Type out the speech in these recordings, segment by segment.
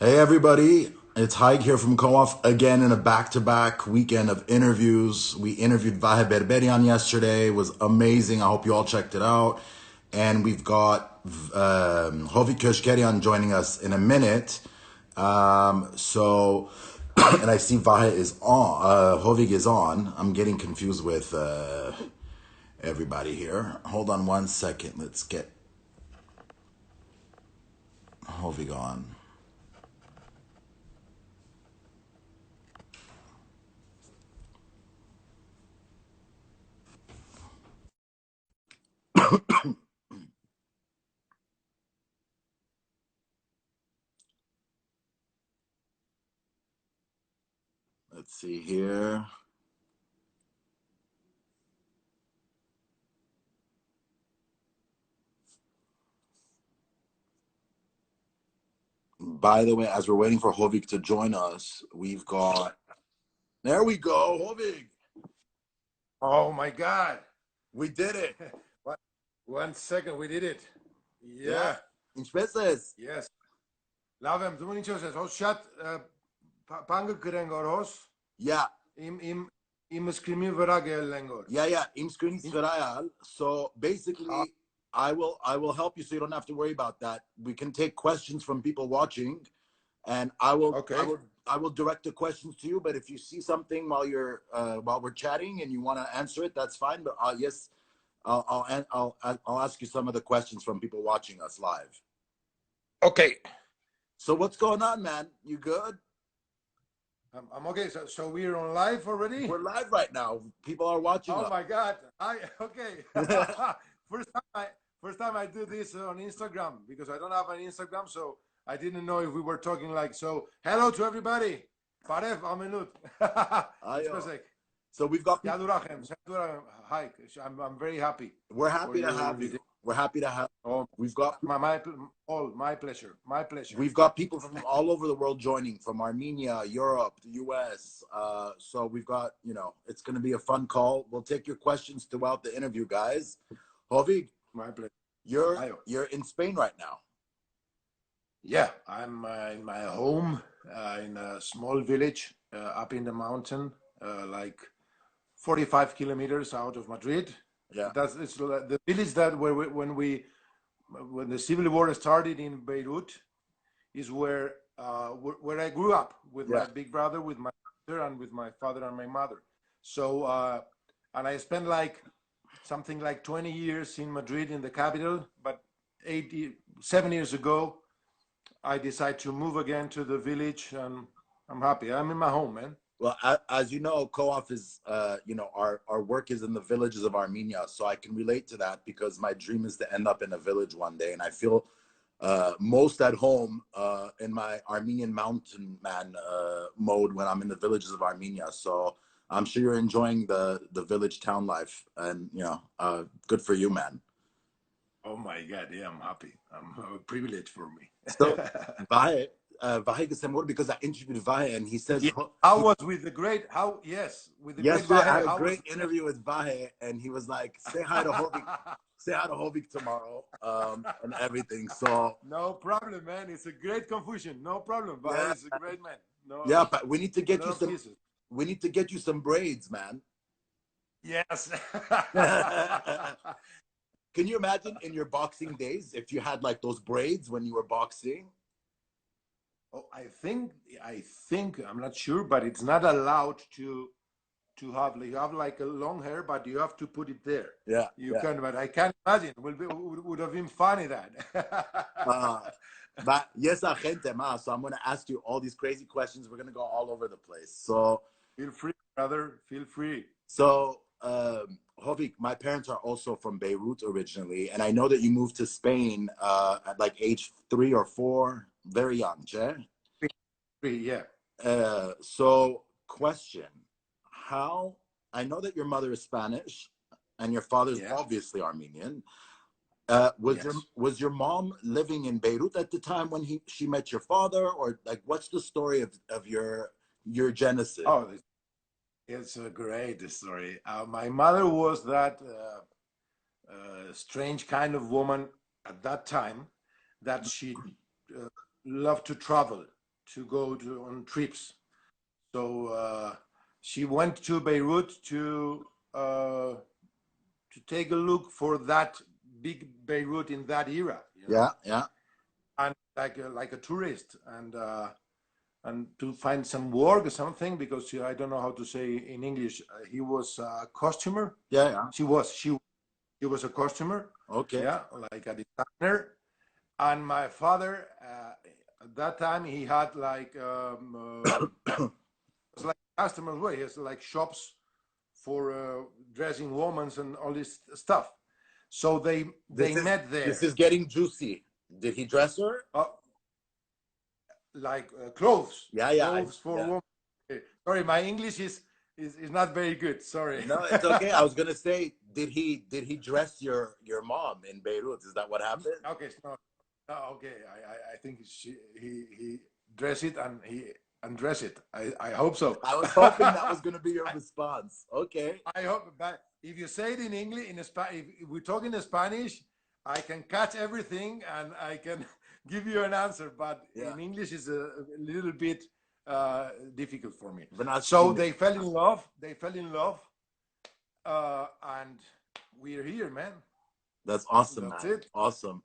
Hey everybody, it's Haig here from Co-op again in a back-to-back weekend of interviews. We interviewed Vahe Berberian yesterday. It was amazing. I hope you all checked it out. And we've got Hovik Keuchkerian joining us in a minute. And I see Vahe is on, Hovik is on. I'm getting confused with everybody here. Hold on one second. Let's get Hovik on. Let's see here. By the way, as we're waiting for Hovik to join us, we've got. There we go, Hovik. Oh my God. We did it. What? 1 second, we did it. Yeah. Yeah. Inspeces. Yes. Lavem, du nicht so Hoşat pangı kırengor Yeah. im skrimi vëra gelengor. Yeah. Im screen Sverayal. So basically, I will help you so you don't have to worry about that. We can take questions from people watching, and Okay. I will direct the questions to you. But if you see something while we're chatting and you want to answer it, that's fine. But yes, I'll ask you some of the questions from people watching us live. Okay. So what's going on, man? You good? I'm okay. So we're on live already? We're live right now. People are watching Oh us. my God. Okay. First time I do this on Instagram because I don't have an Instagram, so I didn't know if we were talking like so. Hello to everybody. Paref Amenut. So we've got. Hi, I'm very happy. We're happy to have you. We're happy to have. Oh, We've got my pleasure. My pleasure. we've got people from all over the world joining, from Armenia, Europe, the U.S. So we've got, it's going to be a fun call. We'll take your questions throughout the interview, guys. Hovik, My pleasure. you're in Spain right now. Yeah, I'm in my home in a small village up in the mountain, like 45 kilometers out of Madrid. Yeah. It's the village that when the civil war started in Beirut is where I grew up with my big brother, with my sister, and with my father and my mother. So and I spent something like 20 years in Madrid in the capital, but 7 years ago I decided to move again to the village, and I'm happy. I'm in my home, man. Well, as you know, Co-op is, our work is in the villages of Armenia. So I can relate to that because my dream is to end up in a village one day. And I feel most at home in my Armenian mountain man mode when I'm in the villages of Armenia. So I'm sure you're enjoying the village town life, and good for you, man. Oh my God, yeah, I'm happy. I'm a privilege for me. So Vahe Gasemor, because I interviewed Vahe and he says, Yeah. How was with the great? With the great yesterday Vahe. I had a great interview with Vahe, and he was like, say hi to Hovik, say hi to Hovik tomorrow, and everything. So no problem, man. It's a great confusion. No problem. Vahe yeah, is a great man. No, yeah, but we need to get you some. pieces. We need to get you some braids, man. Yes. Can you imagine in your boxing days if you had like those braids when you were boxing? Oh, I think I'm not sure, but it's not allowed to have you have like a long hair, but you have to put it there. Yeah, you can, but I can't imagine. Would have been funny that. But yes, gente, ma. So I'm going to ask you all these crazy questions. We're going to go all over the place. So feel free, brother. Feel free. So, Hovik, my parents are also from Beirut originally, and I know that you moved to Spain at like age 3 or 4, very young, che? Yeah. So, question: How? I know that your mother is Spanish, and your father's obviously Armenian. Was your mom living in Beirut at the time when she met your father, or like what's the story of your genesis? Oh, it's a great story. My mother was that strange kind of woman at that time that she loved to travel. to go on trips. So she went to Beirut to take a look for that big Beirut in that era. You know? Yeah. And like a tourist, and to find some work or something, because I don't know how to say in English. He was a costumer. Yeah. She was a costumer. Okay. Yeah, like a designer. And my father, at that time, he had like it's like customer's way. He has like shops for dressing women and all this stuff. So they met there. This is getting juicy. Did he dress her? Like clothes. Yeah. Clothes for women. Sorry, my English is not very good. Sorry. No, it's okay. I was gonna say, did he dress your mom in Beirut? Is that what happened? Okay, no, okay. I think he dressed it and he undressed it. I hope so. I was hoping that was gonna be your response. Okay. I hope, but if you say it in English, if we talk in Spanish, I can catch everything and I can give you an answer. But in English, is a little bit difficult for me. So they fell in love. And we're here, man. That's awesome. That's man. it. Awesome.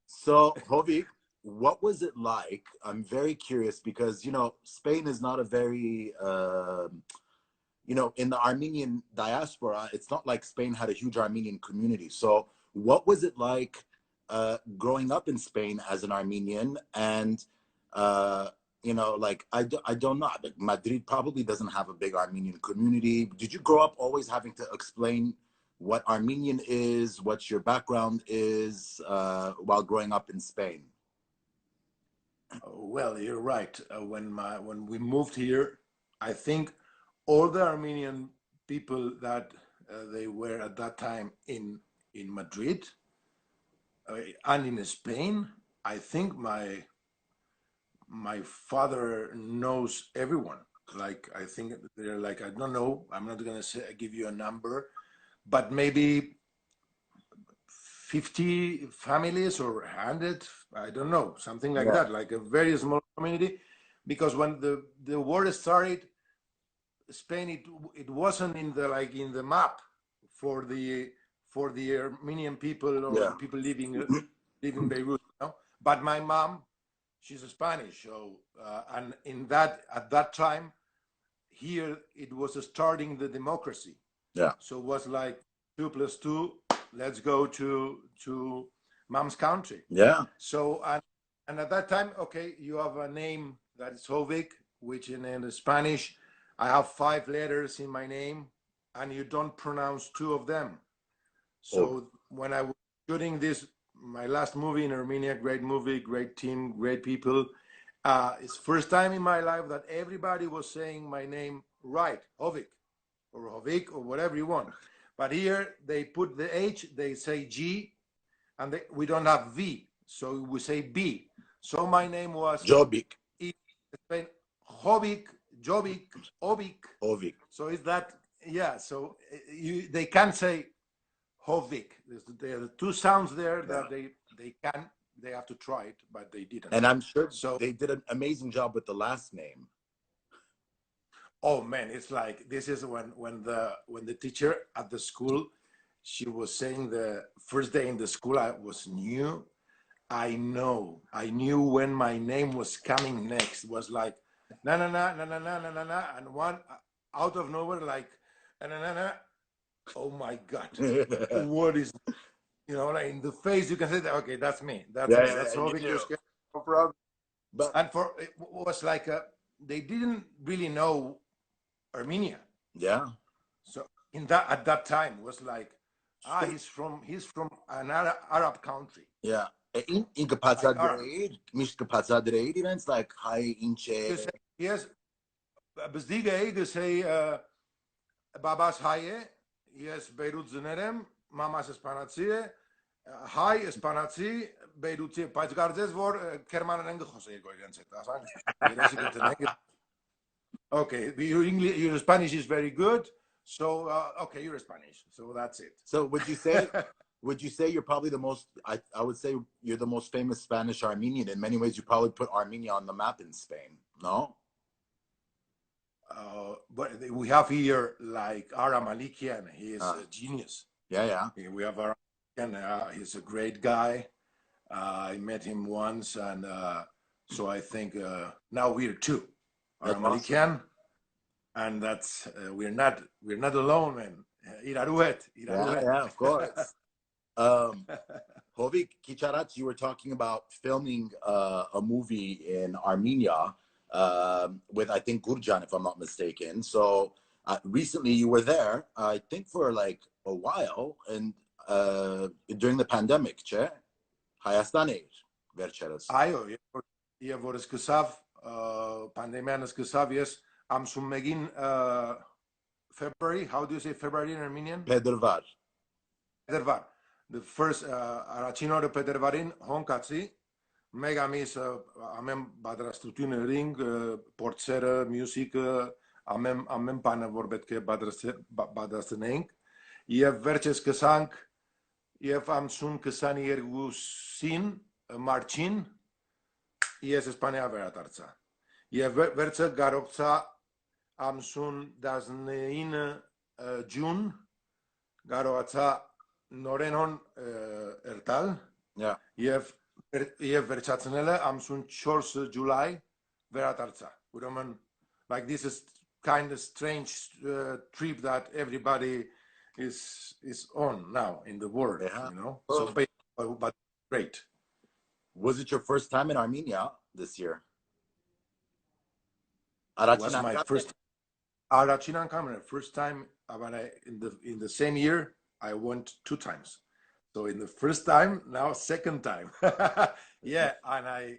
So, Hovik, what was it like? I'm very curious because, Spain is not a very, in the Armenian diaspora, it's not like Spain had a huge Armenian community. So what was it like growing up in Spain as an Armenian? And, I don't know, like Madrid probably doesn't have a big Armenian community. Did you grow up always having to explain what Armenian is, what your background is while growing up in Spain? Well, you're right. When we moved here, I think all the Armenian people that they were at that time in Madrid and in Spain, I think my father knows everyone. Like, I think they're like, I don't know, I'm not gonna give you a number, but maybe 50 families or 100, I don't know, something like that, like a very small community. Because when the war started, Spain, it wasn't in the map for the Armenian people or people living in Beirut. But my mom, she's a Spanish, so and at that time here it was starting the democracy. So it was like 2 + 2. Let's go to mom's country. So and at that time, okay, you have a name that is Hovik, which in Spanish, I have 5 letters in my name, and you don't pronounce 2 of them. So when I was shooting my last movie in Armenia, great movie, great team, great people. It's first time in my life that everybody was saying my name right, Hovik or whatever you want. But here they put the H, they say G, and we don't have V, so we say B. So my name was Jobbik. Hovik, Jobbik, Ovik. So is that, so they can't say Hovik. There are 2 sounds there that they have to try it, but they didn't. And I'm sure they did an amazing job with the last name. Oh man, it's like, this is when the teacher at the school, she was saying the first day in the school, I was new. I knew when my name was coming next. It was like na na na na na na na na, and one out of nowhere, like na na na. Oh my God, what is, like in the face you can say that, okay, that's me. That's me. That's Hovik Keuchkerian. No problem. But it was like they didn't really know Armenia. So at that time it was like, he's from an Arab country. It's like hi inche. Yes, Bezdige say Babas Haye, yes, Beirut Zenerem, Mamas Espanatsie, Hai Espanatsi, Beiruti, Pajgarzes vor Kermanen Jose. Okay, your Spanish is very good. So, okay, you're Spanish. So that's it. So would you say would you say you're probably the most, I would say you're the most famous Spanish Armenian. In many ways, you probably put Armenia on the map in Spain, no? But we have here like Ara Malikian. He is a genius. Yeah. We have Ara Malikian. He's a great guy. I met him once, and so I think now we're two. Ara Malikian, awesome. And that's we're not alone, man. Iraruet. Yeah, of course. Hovik Keuchkerian, you were talking about filming a movie in Armenia with, I think, Gurjan, if I'm not mistaken. So recently you were there, I think for like a while, and during the pandemic, che? Hayastane, vercheras. Ayo, yeah, vor skusav, pandemian skusav, yes. Am sumegin February. How do you say February in Armenian? Pedervar. Pedervar. The first Arachino de Pedervarin, Honkatsi. Megamis amem badrastutune ring, portsere, music, amem pana vorbetke badrasteneng. Iev verches kesank, iev am sun kesani ergusin, marcin, ies Espania veratarza. Iev verche garopsa am sun dasnein June, garoatza norenon ertal. Yeah. Iev verchatsnele am sun 4 July veratarza. Uroman, like this is kind of strange trip that everybody is on now in the world, you know. So, but great. Was it your first time in Armenia this year? Was my first Arachinan camera. First time, but in the same year I went 2 times. So in the first time, now second time. Yeah, and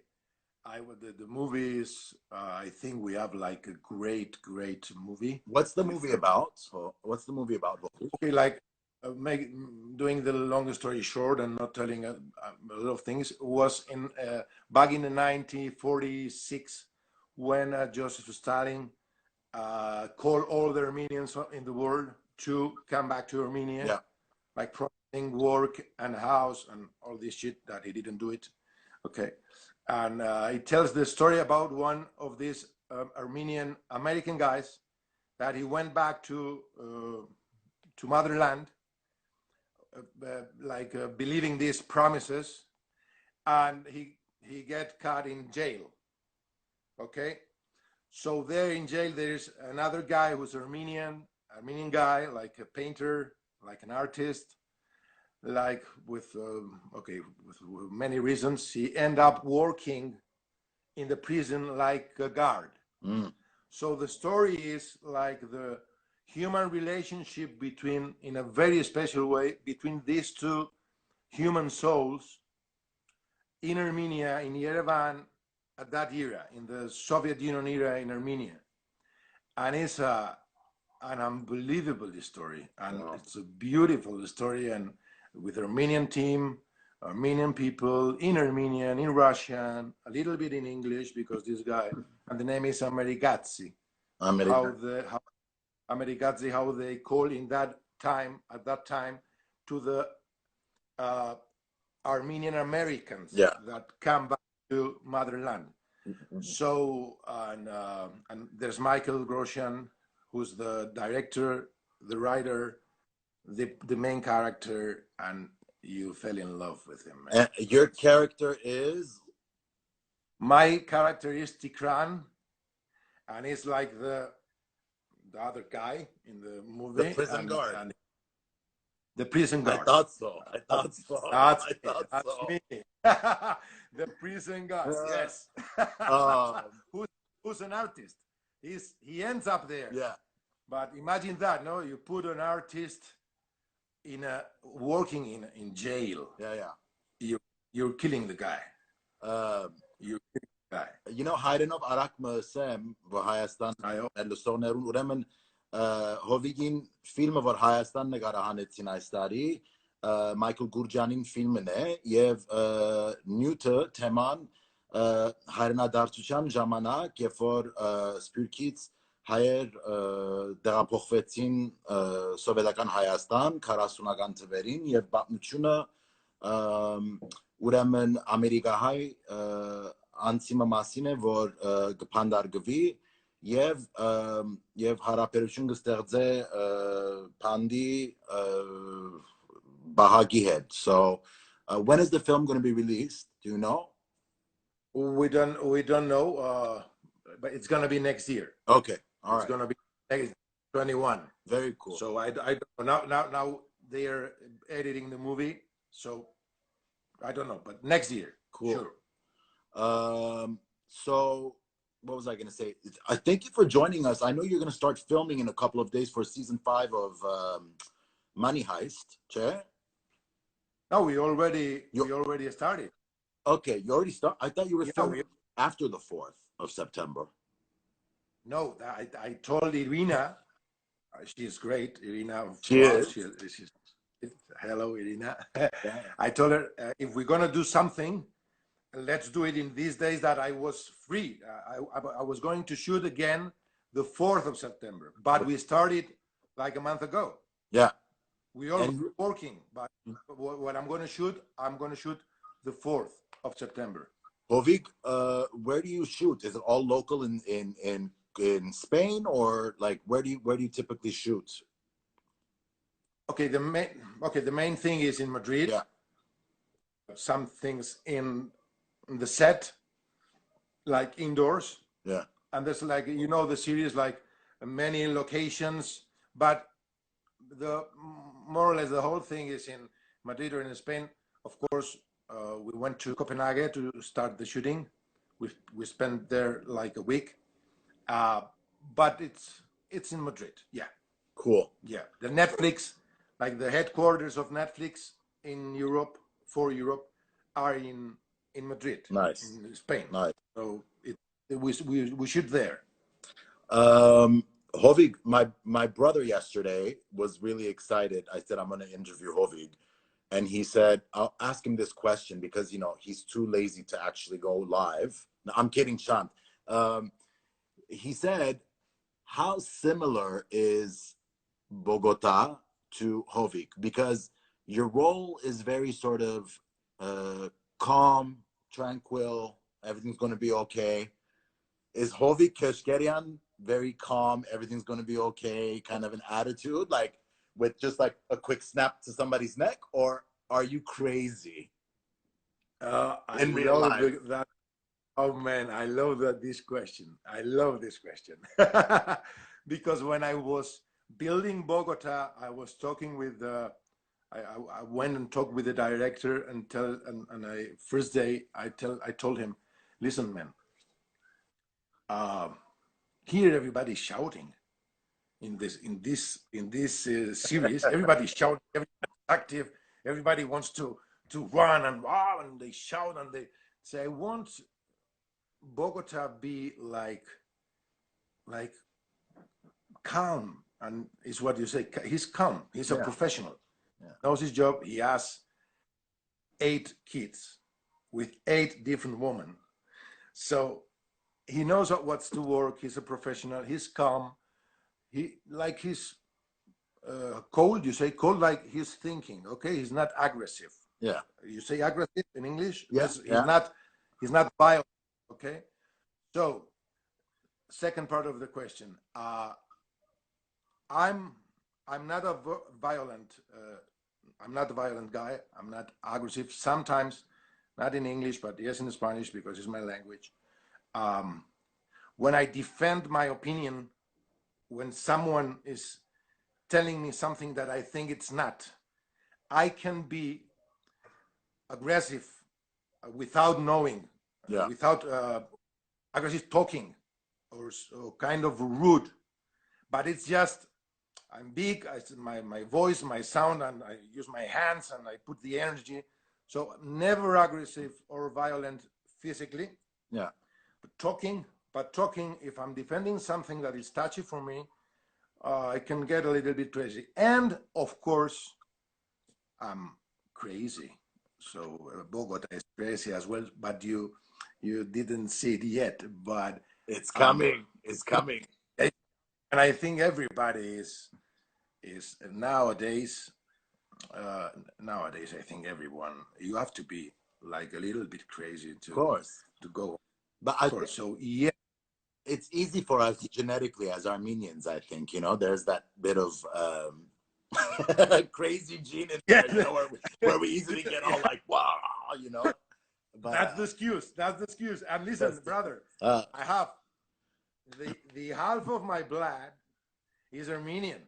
the movies. I think we have like a great movie. What's the movie about? So what's the movie about? Okay, like doing the long story short and not telling a lot of things, was in back in 1946 when Joseph Stalin called all the Armenians in the world to come back to Armenia. Yeah. Like promising work and house and all this shit that he didn't do it. Okay. And it tells the story about one of these Armenian American guys that he went back to motherland, believing these promises, and he get caught in jail. Okay. So there in jail, there's another guy who's Armenian guy, like a painter, like an artist, like with many reasons, he end up working in the prison like a guard. So the story is like the human relationship between, in a very special way, between these two human souls in Armenia, in Yerevan, at that era, in the Soviet Union era in Armenia. And it's an unbelievable story, and it's a beautiful story, and with Armenian team, Armenian people, in Armenian, in Russian, a little bit in English, because this guy, and the name is Amerigazzi. Amerigazzi, how they call at that time, to the Armenian Americans that come back to motherland. So, and there's Michael Grosjean, who's the director, the writer, the main character, and you fell in love with him. And your character is? My character is Tikran, and he's like the other guy in the movie. The prison guard. And the prison guard. I thought so. That's me. The prison guard, yes. Who's an artist? He ends up there. Yeah. But imagine that, no? You put an artist working in jail. Yeah. You're killing the guy. You're killing the guy. You know, Haydenov Arak Sam Hayastan Lusonerun Uremen Hovigin film of Hayastan Negarahanetsin Aistari, Michael Gurjanin filmne, Yev Newton Teman Hayna Dartuchan Jamana, Kefor Spurkits հայեր տեղափոխվեցին սովետական Հայաստան 40-ական թվերին եւ պատմությունը ուրեմն ամերիկահայ անցիմը մասին է, որ կփանդարգվի եւ հարաբերություն կստեղծե փանդի բահագի հետ. So when is the film going to be released? Do you know? We don't know, but it's going to be next year. Okay, all right. It's going to be next 21. Very cool. So I don't know. Now they are editing the movie, so I don't know, but next year. Cool. Sure. So what was I going to say? I thank you for joining us. I know you're going to start filming in a couple of days for season 5 of Money Heist. Che? No, we already started. Okay, you already started. I thought you were filming after the 4th of September. No, I told Irina. She's great, Irina. She is. She's hello, Irina. I told her if we're gonna do something, let's do it in these days that I was free. I was going to shoot again the 4th of September, but we started like a month ago. Yeah. We are working, but what I'm going to shoot the 4th of September. Hovik, where do you shoot? Is it all local in Spain, or like where do you typically shoot? Okay, the main thing is in Madrid. Yeah. Some things in the set, like indoors. Yeah. And there's like, you know, the series, like many locations, but the more or less the whole thing is in Madrid or in Spain. Of course, we went to Copenhagen to start the shooting. We spent there like a week, but it's in Madrid. Yeah. Cool. Yeah. The Netflix, like the headquarters of Netflix in Europe, for Europe, are in Madrid. Nice. In Spain. Nice. So we shoot there. Hovik, my brother yesterday was really excited. I said, I'm going to interview Hovik. And he said, I'll ask him this question because, you know, he's too lazy to actually go live. No, I'm kidding, Shant. He said, how similar is Bogota to Hovik? Because your role is very sort of calm, tranquil, everything's going to be okay. Is Hovik Keuchkerian very calm, everything's going to be okay, kind of an attitude, like with just like a quick snap to somebody's neck, or are you crazy? In real life? Oh man, I love this question. I love this question. Because when I was building Bogota, I was talking with I went and talked with the director and first day I told him, listen, man, here everybody's shouting in this series. Everybody's shouting, everybody's active, everybody wants to run and they shout and they say, I want Bogota be like calm, and is what you say. He's calm. He's a professional. Yeah. Knows his job. He has 8 kids with 8 different women, so he knows what's to work. He's a professional. He's calm. He's cold. You say cold, like he's thinking. Okay, he's not aggressive. Yeah. You say aggressive in English. Yes. He's not violent. Okay. So, second part of the question. I'm not a violent. I'm not a violent guy. I'm not aggressive. Sometimes, not in English, but yes in Spanish because it's my language. When I defend my opinion, when someone is telling me something that I think it's not, I can be aggressive without knowing, without aggressive talking or kind of rude, but it's just I'm big, my voice, my sound, and I use my hands and I put the energy. So never aggressive or violent physically. Yeah. But talking, if I'm defending something that is touchy for me, I can get a little bit crazy. And of course, I'm crazy. So Bogota is crazy as well, but you didn't see it yet, but it's coming. It's coming. And I think everybody is nowadays. Nowadays, I think everyone, you have to be like a little bit crazy Of course. to go. But Of course. So yeah, it's easy for us genetically as Armenians. I think, you know, there's that bit of crazy gene in there, you know, where we easily get all like, wow, you know. But that's the excuse. That's the excuse. And listen, brother, I have the half of my blood is Armenian,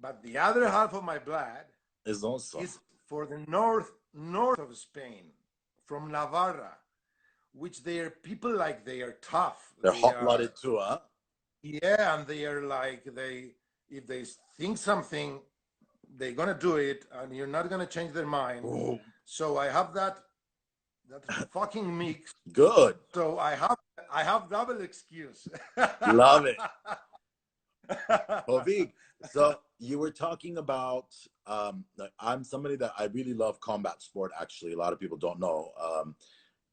but the other half of my blood is also for the north of Spain, from Navarra, which they are people like they are tough. They're hot-blooded too, huh? Yeah, and they are like if they think something, they're gonna do it, and you're not gonna change their mind. Ooh. So I have that fucking mix. Good. So I have double excuse. Love it. Hovik, so you were talking about I'm somebody that I really love combat sport. Actually, a lot of people don't know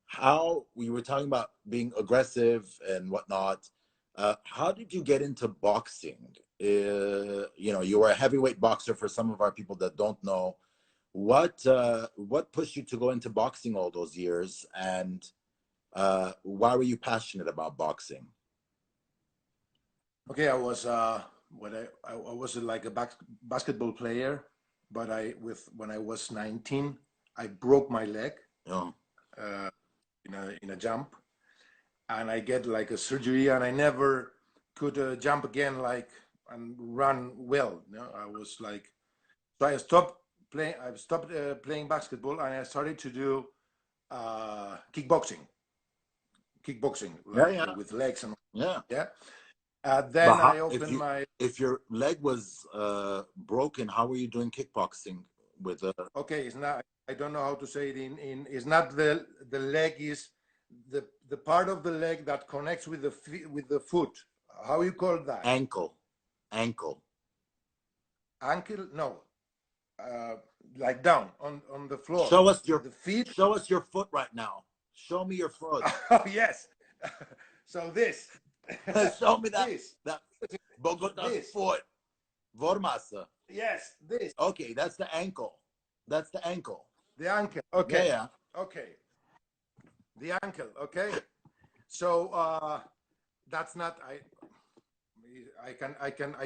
how we were talking about being aggressive and whatnot. How did you get into boxing? You know, you were a heavyweight boxer. For some of our people that don't know, what pushed you to go into boxing all those years, and why were you passionate about boxing? Okay, I was when I was like a basketball player, but when I was 19, I broke my leg in a jump, and I get like a surgery, and I never could jump again and run well. You know, I was like, so I stopped playing. I stopped playing basketball, and I started to do kickboxing. Like, with legs and yeah. Then I opened my. If your leg was broken, how were you doing kickboxing with a? Okay, it's not. I don't know how to say it in. It's not the leg. Is the part of the leg that connects with the foot. How you call that? Ankle. Ankle? No. Like down on the floor. Show us your feet. Show us your foot right now. Show me your foot. Oh yes. So this. Show me that. That Bogota foot. Vormasa. Yes, this. Okay, that's the ankle. That's the ankle. The ankle. Okay. Yeah. Okay. The ankle. Okay. So that's not. I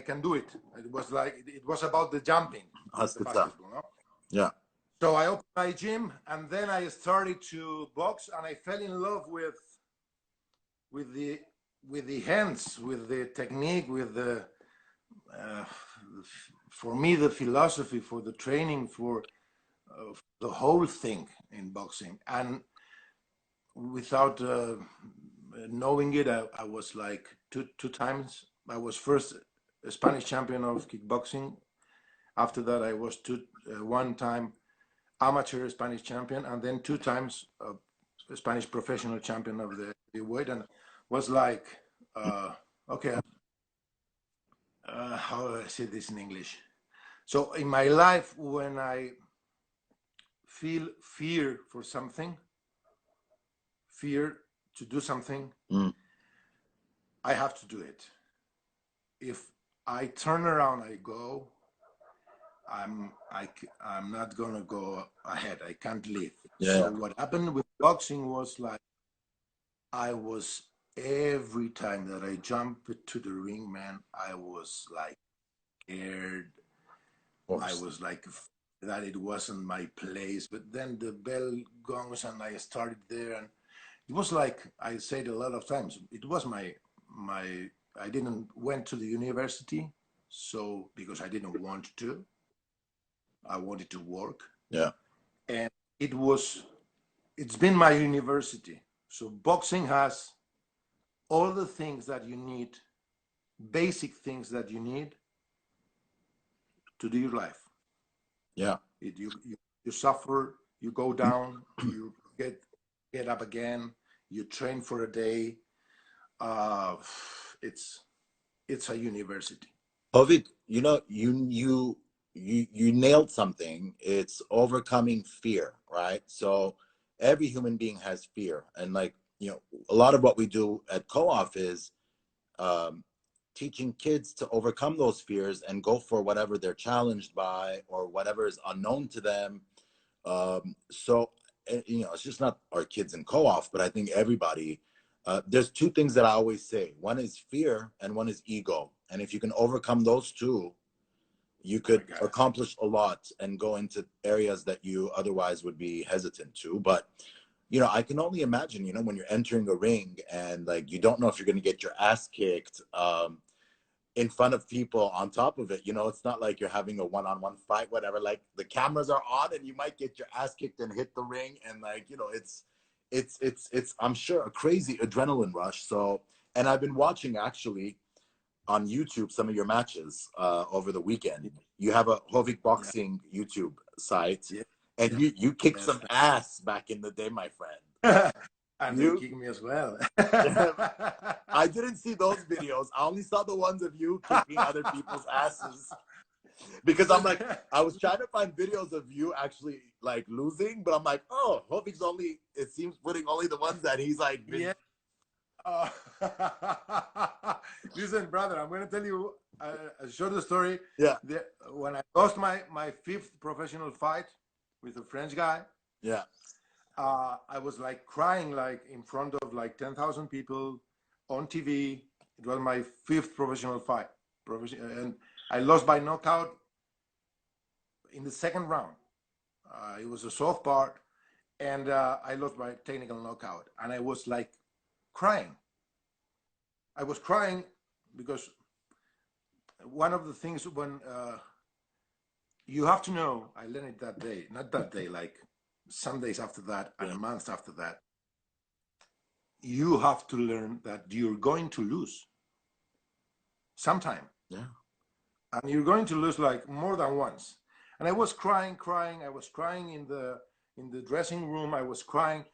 can do it. It was about the jumping. The basketball, no? Yeah. So I opened my gym, and then I started to box, and I fell in love with the hands, with the technique, with the for me the philosophy, for the training, for the whole thing in boxing. And without knowing it, I was like two times. I was first a Spanish champion of kickboxing. After that, I was one time amateur Spanish champion, and then 2 times a Spanish professional champion of the weight. And was like, okay, how do I say this in English? So in my life, when I feel fear for something, fear to do something, I have to do it. If I turn around, I go, I'm not gonna go ahead. I can't leave. Yeah. So what happened with boxing was like, I was, every time that I jumped to the ring, man, I was like scared. I was like that it wasn't my place. But then the bell gongs, and I started there, and it was like I said a lot of times. It was my. I didn't went to the university, so because I didn't want to. I wanted to work. Yeah. And it's been my university. So boxing has all the things that you need, basic things that you need to do your life. Yeah. You suffer, you go down, you get up again, you train for a day. It's a university. Hovik, you know, you nailed something. It's overcoming fear, right? So every human being has fear, and like, you know, a lot of what we do at Co-op is teaching kids to overcome those fears and go for whatever they're challenged by or whatever is unknown to them. So, you know, it's just not our kids in co-op, but I think everybody, there's two things that I always say. One is fear and one is ego. And if you can overcome those two, you could accomplish a lot and go into areas that you otherwise would be hesitant to. But, you know, I can only imagine, you know, when you're entering a ring and like, you don't know if you're going to get your ass kicked in front of people on top of it. You know, it's not like you're having a one-on-one fight, whatever, like the cameras are on and you might get your ass kicked and hit the ring. And like, you know, it's, I'm sure a crazy adrenaline rush. So, and I've been watching actually on YouTube some of your matches over the weekend. You have a Hovik boxing YouTube site, and you kicked some ass back in the day, my friend. And you kicked me as well. I didn't see those videos. I only saw the ones of you kicking other people's asses. Because I'm like, I was trying to find videos of you actually like losing, but I'm like, oh, Hovik's only, it seems, putting only the ones that he's like been. Listen, brother, I'm going to tell you a short story. Yeah. When I lost my fifth professional fight with a French guy, I was like crying, like in front of like 10,000 people on TV. It was my fifth professional fight, and I lost by knockout in the second round. It was a soft part, and I lost by technical knockout, and I was like crying. I was crying because one of the things when you have to know, I learned it that day, not that day, like some days after that and a month after that, you have to learn that you're going to lose sometime. Yeah. And you're going to lose like more than once. And I was crying. I was crying in the dressing room. I was crying.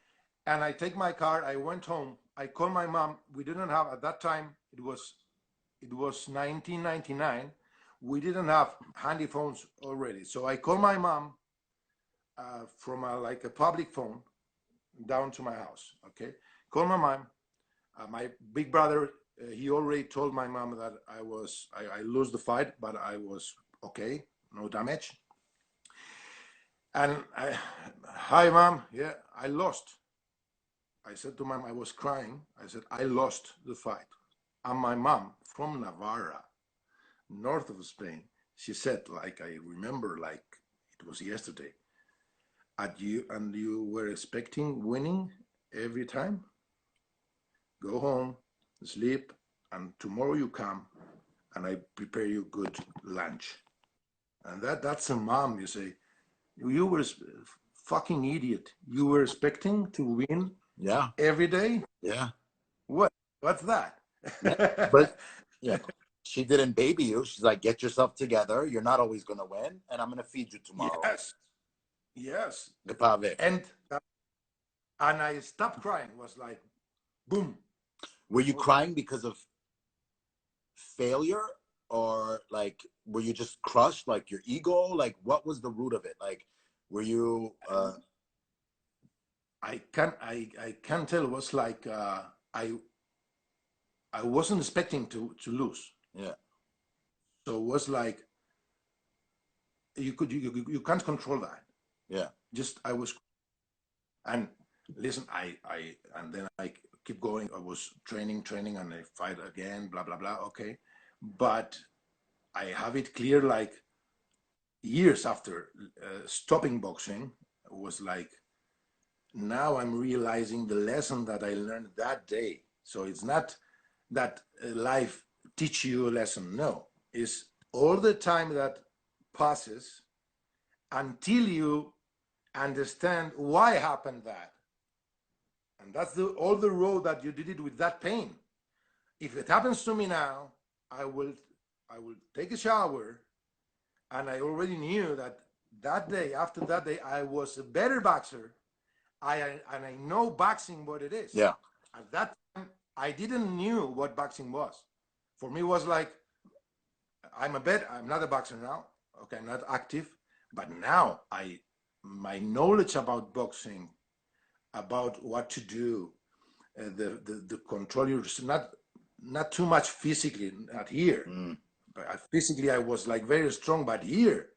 And I take my car, I went home, I called my mom. We didn't have, at that time, it was 1999. We didn't have handy phones already. So I called my mom from like a public phone down to my house, okay? Called my mom. My big brother, he already told my mom that I lost the fight, but I was okay, no damage. And hi mom, yeah, I lost. I said to mom, I was crying. I said, I lost the fight. And my mom from Navarra, north of Spain, she said, like, I remember like it was yesterday, and you were expecting winning every time? Go home, sleep, and tomorrow you come and I prepare you good lunch. And that's a mom, you say, you were fucking idiot. You were expecting to win every day? Yeah. What's that? But yeah, she didn't baby you. She's like, get yourself together. You're not always going to win. And I'm going to feed you tomorrow. Yes. And I stopped crying. It was like, boom. Were you crying because of failure, or like were you just crushed, like your ego? Like what was the root of it? Like were you I can't tell. It was like I wasn't expecting to lose. Yeah. So it was like you can't control that. Yeah. Just I was, and listen, and then I keep going. I was training, and I fight again, blah blah blah. Okay, but I have it clear. Like years after stopping boxing, it was like now I'm realizing the lesson that I learned that day. So it's not that life teach you a lesson. No, it's all the time that passes until you understand why happened that. And that's all the road that you did it with that pain. If it happens to me now, I will take a shower, and I already knew that day, after that day, I was a better boxer. And I know boxing what it is. Yeah. At that time, I didn't knew what boxing was. For me, it was like, I'm not a boxer now. Okay, I'm not active, but now my knowledge about boxing, about what to do, the control, not too much physically, not here. But physically, I was like very strong, but here,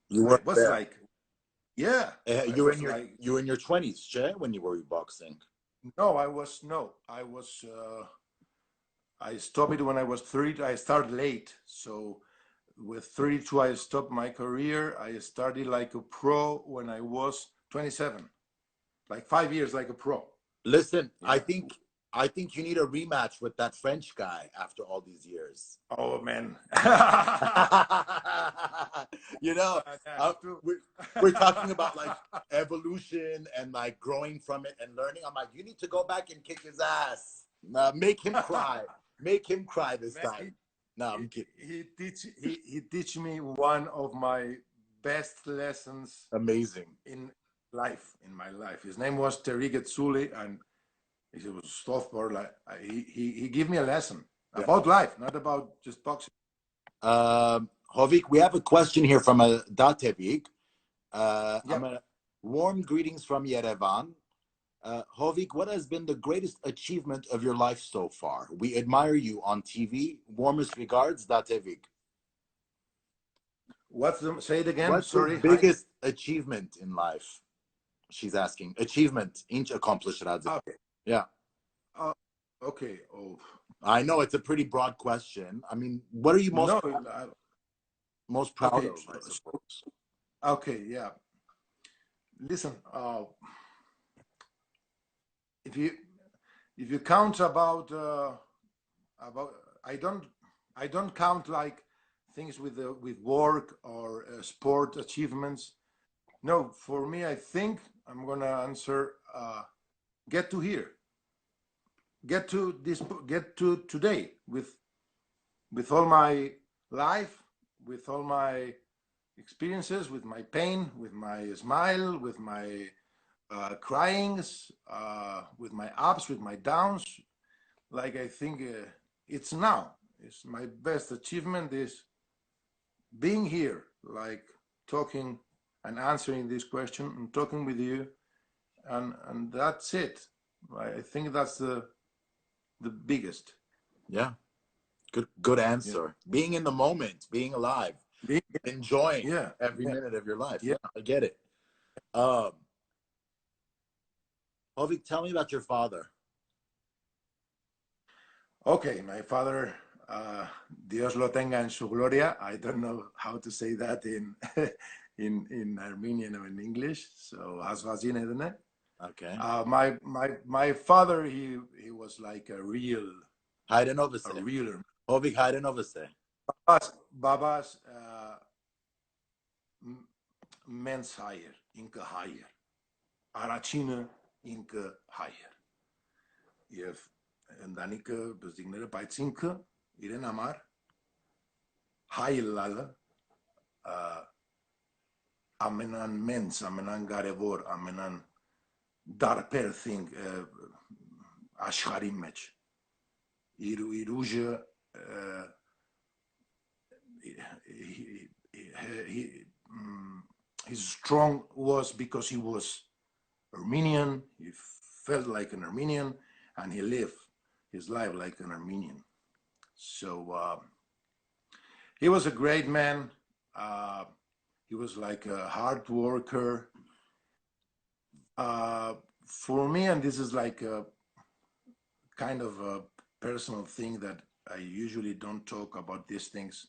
you were was there. like, yeah. You were in your 20s, Che, when you were boxing. No, I was I stopped it when I was 30. I started late, so with 32 I stopped my career. I started like a pro when I was 27, like 5 years like a pro. Listen, yeah. I think you need a rematch with that French guy after all these years. Oh man. You know, we're talking about like evolution and like growing from it and learning. I'm like, you need to go back and kick his ass. Make him cry. Make him cry this time. No, I'm kidding. He teach me one of my best lessons. Amazing. In my life. His name was Terry Getsuli, and he was softball. Like he gave me a lesson about life, not about just boxing. Hovik, we have a question here from a Datevik. Warm greetings from Yerevan. Hovik, what has been the greatest achievement of your life so far? We admire you on TV. Warmest regards, Datevik. Say it again. What's the biggest achievement in life? She's asking. Achievement, inch accomplished. Okay. Yeah. Okay. Oh. I know it's a pretty broad question. I mean, what are you most proud of, I suppose? Okay, yeah. Listen, if you count about I don't count like things with work or sport achievements. No, for me, I think I'm gonna answer get to here. Get to today with all my life, with all my experiences, with my pain, with my smile, with my cryings, with my ups, with my downs. Like I think it's now. It's my best achievement is being here, like talking and answering this question and talking with you, and that's it. I think that's the biggest. Yeah, good answer. Yeah. Being in the moment, being alive, enjoying every minute of your life. Yeah, I get it. Hovik, tell me about your father. Okay, my father, Dios lo tenga en su gloria. I don't know how to say that in in Armenian or in English. So Asvazin, isn't it? Okay. My father, he was like a real. A real. Hovik, hayrenovese. Babas mens higher, inka higher. Arachina inka higher. If Danica bezigները բայց ինքը իրեն համար հայլալը ամենան մենց, ամենան կարևոր, ամենան դարբեր thing աշխարհի մեջ իր ուժը his strong was because he was Armenian. He felt like an Armenian, and he lived his life like an Armenian. So he was a great man. He was like a hard worker. For me, and this is like a kind of a personal thing that I usually don't talk about these things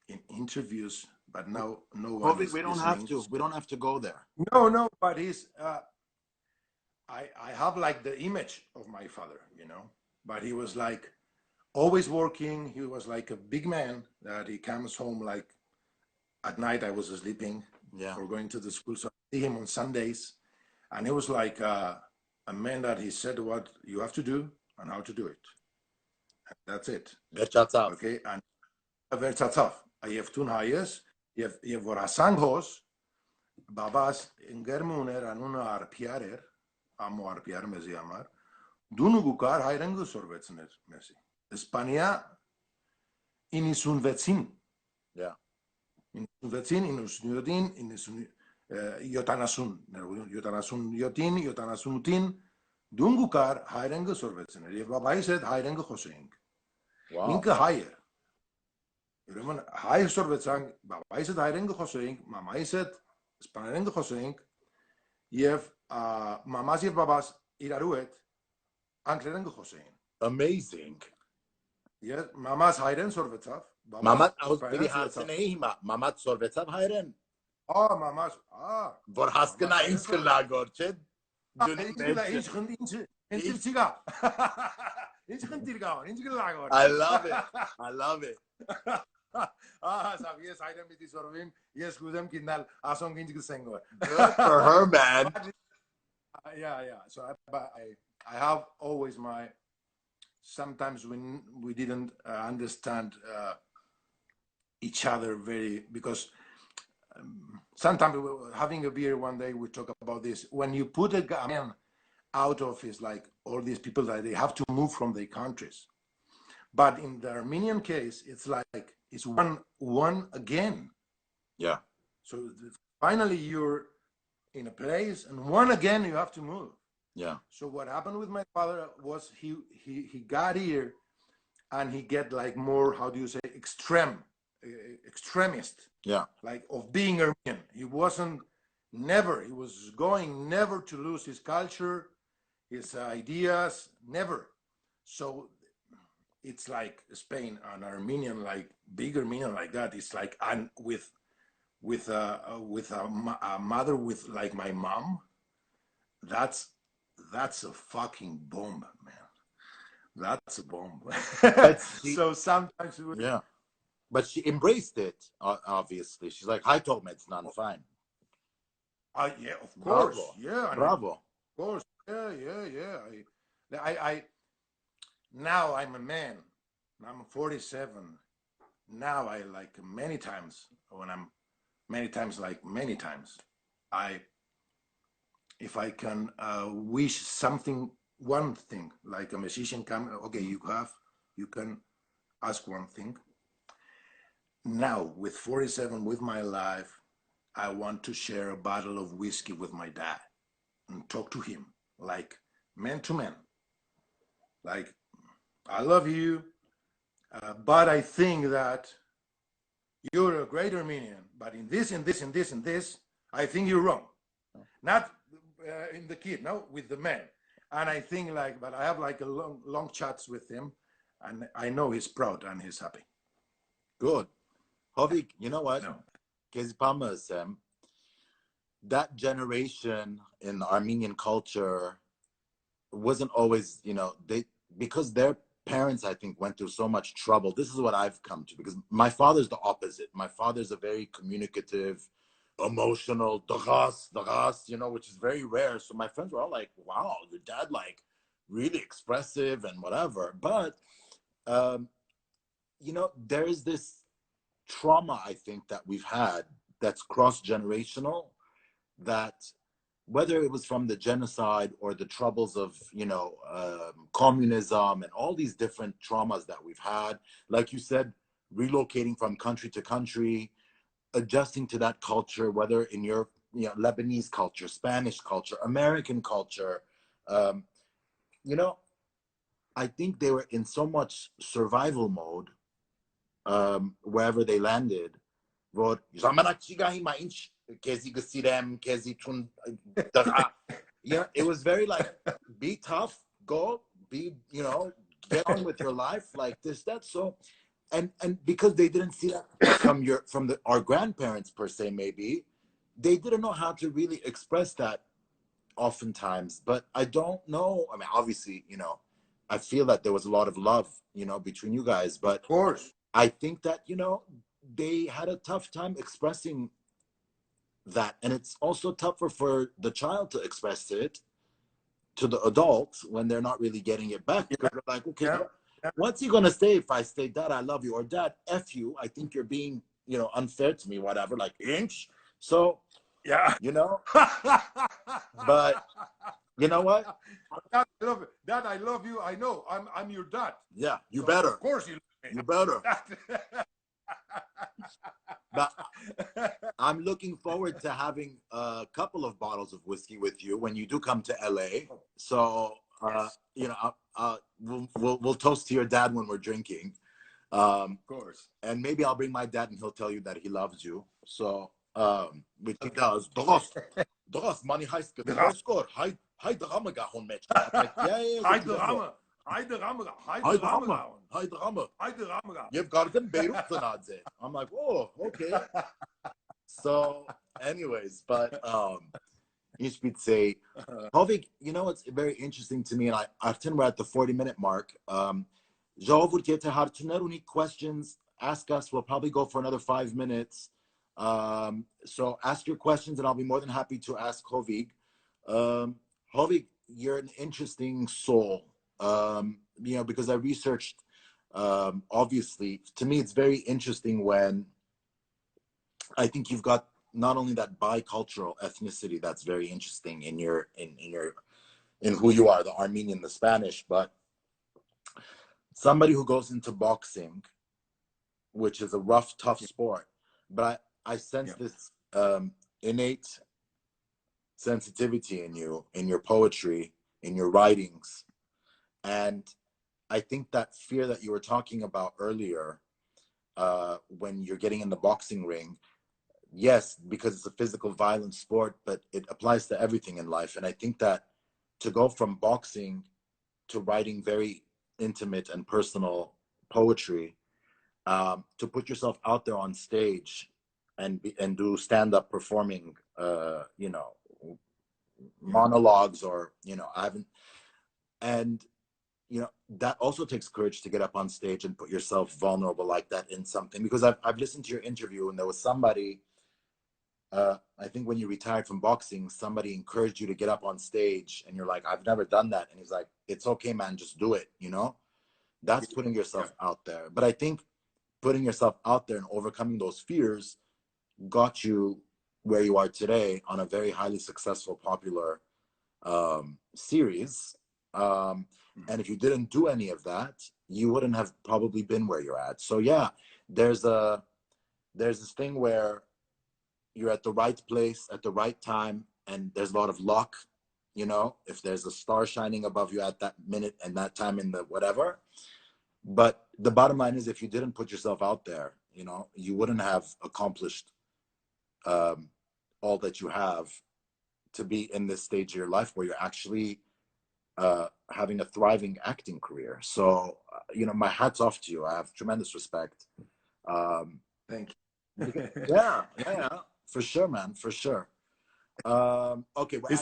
in interviews, but now no one we don't have to. We don't have to go there. No, but he's. I have like the image of my father, you know, but he was like always working. He was like a big man that he comes home like at night. I was sleeping or going to the school, so I see him on Sundays, and it was like a man that he said what you have to do and how to do it. And that's it. Okay, and verchatzav. I have two hayes. You have vorasang hos. Babas engermuner anuna arpiarer. Amo arpiar mezi amar. Dunu gukar hayrengu sorvetsner mezi. Espania inisun vetsin. Yeah. Inisun vetsin, inisun yodin, inisun yotanasun. Yotanasun yotin, yotanasun utin. Dungukar հայրենգը սորվեցնել եւ բաբայիս հետ հայրենգը խոսեինք։ Wow. Ինքը հայ է։ Ուրեմն հայ սորվեցանք, բաբայիս հետ հայրենգը խոսեինք, մամայիս հետ իսպաներենգը խոսեինք եւ մամաս եւ բաբաս իրարու հետ անգլերենգը խոսեին։ Amazing. Yes, մամաս հայրեն սորվեցավ, Մամա ախպերի հարցնեի հիմա, մամա սորվեցավ հայրեն։ Մամաս, Որ հասկնա ինչ կլագոր, չէ։ I love it. I love it. Yes, հայրեն պիտի սորվիմ, ես գուզեմ գնալ ասոնք ինչ գսեն գոր։ Good for her, man. Yeah. So I have always sometimes when we didn't understand each other because sometimes having a beer one day we talk about this. When you put a man out of his, like all these people that they have to move from their countries, but in the Armenian case it's like it's one again. Yeah. So finally you're in a place and one again you have to move. Yeah. So what happened with my father was he got here and he get like more, how do you say, extremist. Yeah. Like of being Armenian. He was going never to lose his culture, his ideas, never. So it's like Spain, an Armenian, like big Armenian like that. It's like, and with a mother with like my mom, that's a fucking bomb, man. That's a bomb. So sometimes yeah, but she embraced it. Obviously, she's like, "Hi, Tom, it's not fine." Yeah, of course. Bravo. Yeah, bravo. Of course. Yeah. I now I'm a man. I'm 47. Now I like many times, if I can wish something, one thing, like a musician can, okay, you can ask one thing. Now, with 47, with my life, I want to share a bottle of whiskey with my dad and talk to him, like man to man. Like, I love you, but I think that you're a great Armenian, but in this, I think you're wrong. Not in the kid, no, with the man. And I think like, but I have like a long chats with him, and I know he's proud and he's happy. Good. Hovik, you know what? No. That generation in Armenian culture wasn't always, because their parents, I think, went through so much trouble. This is what I've come to, because my father's the opposite. My father's a very communicative, emotional, which is very rare. So my friends were all like, wow, your dad, like, really expressive and whatever. But, there is this trauma, I think, that we've had that's cross-generational, that whether it was from the genocide or the troubles of, communism and all these different traumas that we've had, like you said, relocating from country to country, adjusting to that culture, whether in your Lebanese culture, Spanish culture, American culture, I think they were in so much survival mode wherever they landed. It was very like, be tough, go, get on with your life, like this, that. So, and because they didn't see that from our grandparents per se, maybe they didn't know how to really express that oftentimes. But I don't know. I mean, obviously, I feel that there was a lot of love, between you guys. But of course, I think that they had a tough time expressing that, and it's also tougher for the child to express it to the adults when they're not really getting it back. Because they're like, okay, what's he gonna say if I say, Dad, I love you, or Dad, F you, I think you're being unfair to me, whatever, like inch. So yeah, but you know what, Dad, I love you. I know I'm your dad. Yeah, you so better, of course you better. But I'm looking forward to having a couple of bottles of whiskey with you when you do come to LA. So you know, we'll toast to your dad when we're drinking. Of course. And maybe I'll bring my dad and he'll tell you that he loves you. So, which he does. Dost, money heist. Score. Hi, drama gahon match. Yeah. Hi, drama. Hi, drama. Hi, drama. Hi, drama. Hi, drama. You've got them Beirut Zanadze. I'm like, oh, okay. So, anyways, but you should say, Hovik, you know, it's very interesting to me, and I think we're at the 40-minute mark. Any questions, ask us. We'll probably go for another 5 minutes. So ask your questions, and I'll be more than happy to ask Hovik. Hovik, you're an interesting soul, you know, because I researched, obviously, to me, it's very interesting when I think you've got not only that bicultural ethnicity that's very interesting in who you are, the Armenian, the Spanish, but somebody who goes into boxing, which is a rough, tough sport, but I sense this innate sensitivity in you, in your poetry, in your writings. And I think that fear that you were talking about earlier, when you're getting in the boxing ring, yes, because it's a physical violence sport, but it applies to everything in life. And I think that to go from boxing to writing very intimate and personal poetry, to put yourself out there on stage and do stand-up performing, you know, monologues, or, you know, you know, that also takes courage to get up on stage and put yourself vulnerable like that in something. Because I've listened to your interview, and there was somebody, I think when you retired from boxing, somebody encouraged you to get up on stage, and you're like, I've never done that. And he's like, it's okay, man, just do it, you know? That's putting yourself out there. But I think putting yourself out there and overcoming those fears got you where you are today on a very highly successful, popular series. And if you didn't do any of that, you wouldn't have probably been where you're at. So yeah, there's this thing where you're at the right place at the right time, and there's a lot of luck, you know, if there's a star shining above you at that minute and that time in the whatever. But the bottom line is, if you didn't put yourself out there, you know, you wouldn't have accomplished all that you have to be in this stage of your life where you're actually having a thriving acting career. So, you know, my hat's off to you. I have tremendous respect. Thank you. Yeah, for sure, man, for sure. Okay, well,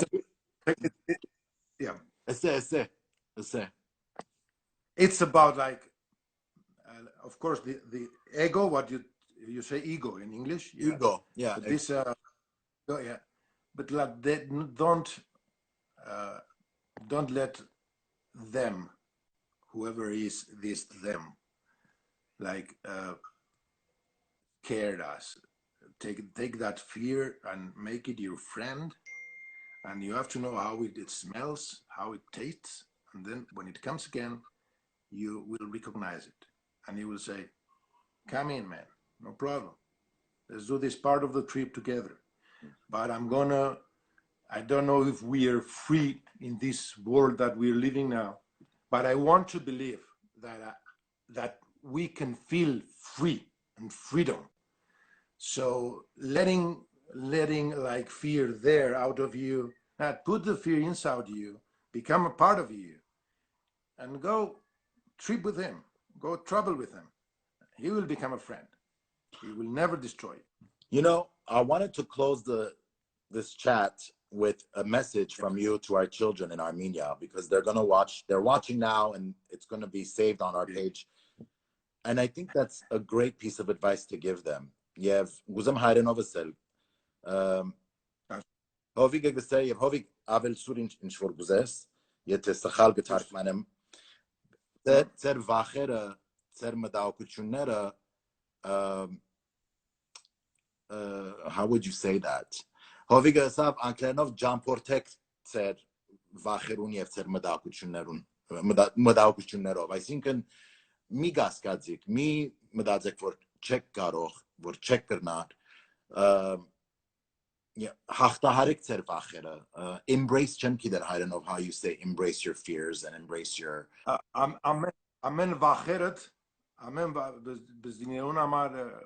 yeah. It's about, like, of course, the ego. What you say, ego in English? Yeah. Ego, yeah. But this, yeah. But like, they don't let them, whoever is this them, like, scared us. Take that fear and make it your friend, and you have to know how it smells, how it tastes, and then when it comes again, you will recognize it, and you will say, come in, man, no problem, let's do this part of the trip together. But I don't know if we are free in this world that we're living now, but I want to believe that we can feel free and freedom. So letting like fear there out of you, put the fear inside you, become a part of you, and go trip with him, go travel with him. He will become a friend. He will never destroy you. You know, I wanted to close this chat with a message from you to our children in Armenia, because they're watching now, and it's going to be saved on our page. And I think that's a great piece of advice to give them. Եվ ուզում հայերենով ասել, Հովիկ գսե եւ Հովիկ ավել սուր ինչ որ գուզես, եթե սխալ գթարգմանեմ, ձեր վախերը, ձեր մտահոգությունները, how would you say that? Հովիկը ասավ անգլերենով jump protect ձեր վախերուն եւ ձեր մտահոգություններով, այսինքն մի գասկածիկ, մի մտածեք որ չեք կարող, որ չեք կրնար, Yeah, embrace that. I don't know how you say embrace your fears and embrace your. Amen vacheret, amen bezdineun amar,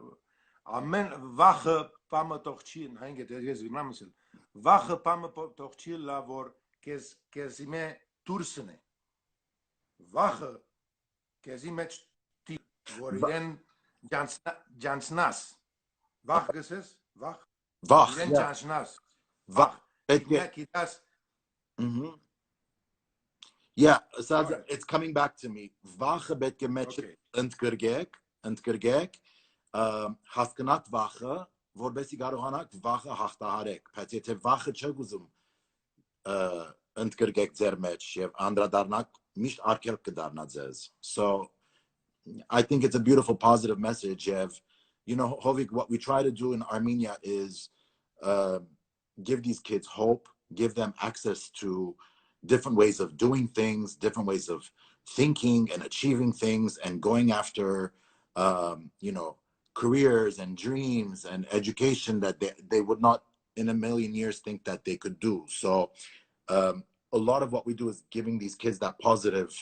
amen vache pama tochchin, hanget es gnamsel, vache pama tochchin lavor kesime tursene, vache kesime ti voriren jansnas, vach geses, vach, Vach, iren yeah. jansnas, Vach. vach, kidas. Yeah, so it's coming back to me. Vache bet gematcht and gergek. Haskenat vache, vor besi garohanak vache hachtaharek. Patete vache cheguzum and gergek zermetch. Yev andra darnak misht arkel kedarnadzez. So I think it's a beautiful, positive message. Yev, Hovik, what we try to do in Armenia is give these kids hope, give them access to different ways of doing things, different ways of thinking and achieving things and going after, careers and dreams and education that they would not in a million years think that they could do. So a lot of what we do is giving these kids that positive,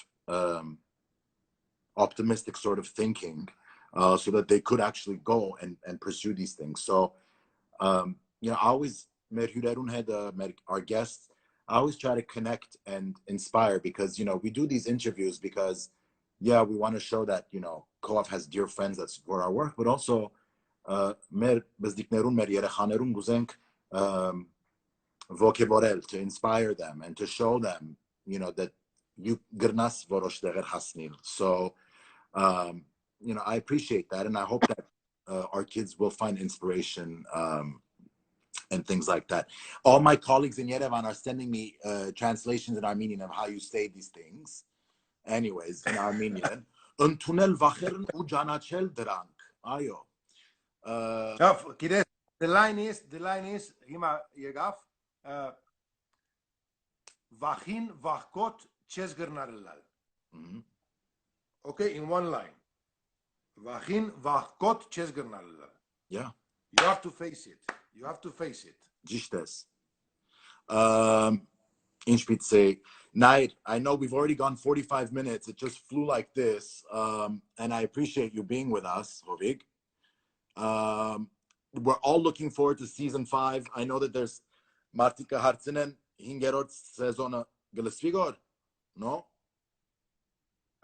optimistic sort of thinking so that they could actually go and pursue these things. So, I always, our guests, I always try to connect and inspire because, we do these interviews because, we want to show that, Co-op has dear friends that support our work, but also, to inspire them and to show them, that you gernas vorosh deger hasnil. So, I appreciate that, and I hope that our kids will find inspiration and things like that. All my colleagues in Yerevan are sending me translations in Armenian of how you say these things. Anyways, in Armenian. Untunel vachern u janachel drank. Ayo. The line is Hima Yegaf Vachin Vachkot Chesgernarelal. Okay, in one line. Vachin Vachkot Chesgernarelal. Yeah. You have to face it. You have to face it. Jishtes. Inspitze. Night, I know we've already gone 45 minutes. It just flew like this. And I appreciate you being with us, Hovik. We're all looking forward to season 5. I know that there's Martika Hartzinen, Hingerot Sezona Gelesvigor. No?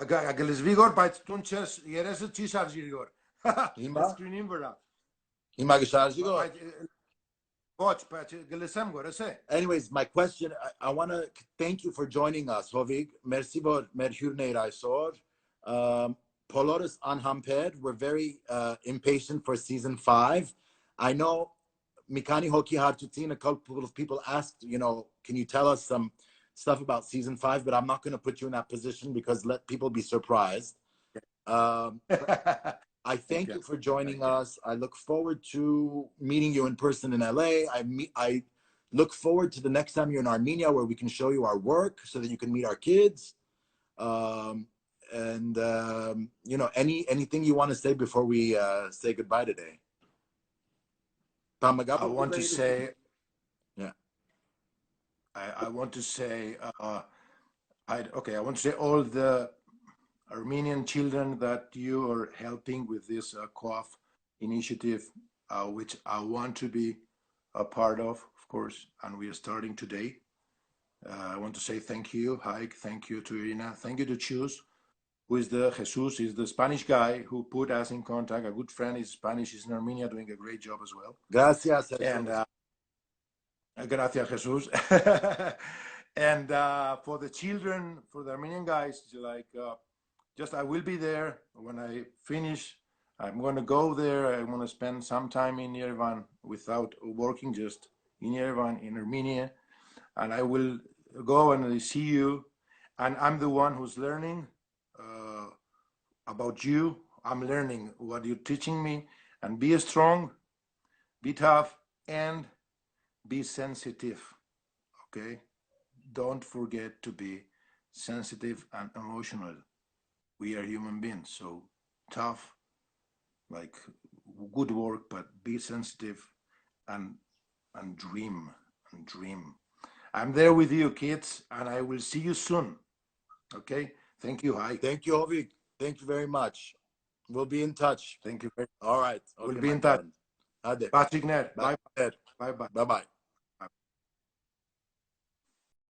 Gelesvigor by Tunches Yeres Chisargigor. Hima Geshargigor. Anyways, my question, I want to thank you for joining us, Hovik. Merci for merhurne raisor. Poloris Anhamper, we're very impatient for season 5. I know Mikani Hoki Hartutin, a couple of people asked, can you tell us some stuff about season 5? But I'm not going to put you in that position because let people be surprised. I thank you for joining us. I look forward to meeting you in person in LA. I look forward to the next time you're in Armenia where we can show you our work so that you can meet our kids. Anything you want to say before we say goodbye today? I want to say, I want to say, I want to say all the Armenian children that you are helping with this co-op initiative, which I want to be a part of course, and we are starting today. I want to say thank you, Haik, thank you to Irina, thank you to Chus, who is Jesus is the Spanish guy who put us in contact. A good friend is Spanish, is in Armenia, doing a great job as well. Gracias. And gracias, Jesus. And for the children, for the Armenian guys, I will be there when I finish. I'm going to go there. I'm going to spend some time in Yerevan without working, just in Yerevan, in Armenia. And I will go and I see you. And I'm the one who's learning about you. I'm learning what you're teaching me. And be strong, be tough, and be sensitive. Okay? Don't forget to be sensitive and emotional. We are human beings, so tough, like good work, but be sensitive and and dream and dream. I'm there with you, kids, and I will see you soon. Okay? Thank you. Hi. Thank you, Hovik. Thank you very much. We'll be in touch. Thank you. All right. We'll Okay, be my in touch. friend. Hadi. Patrick Ner. Bye. Bye. Bye. Bye. Bye-bye.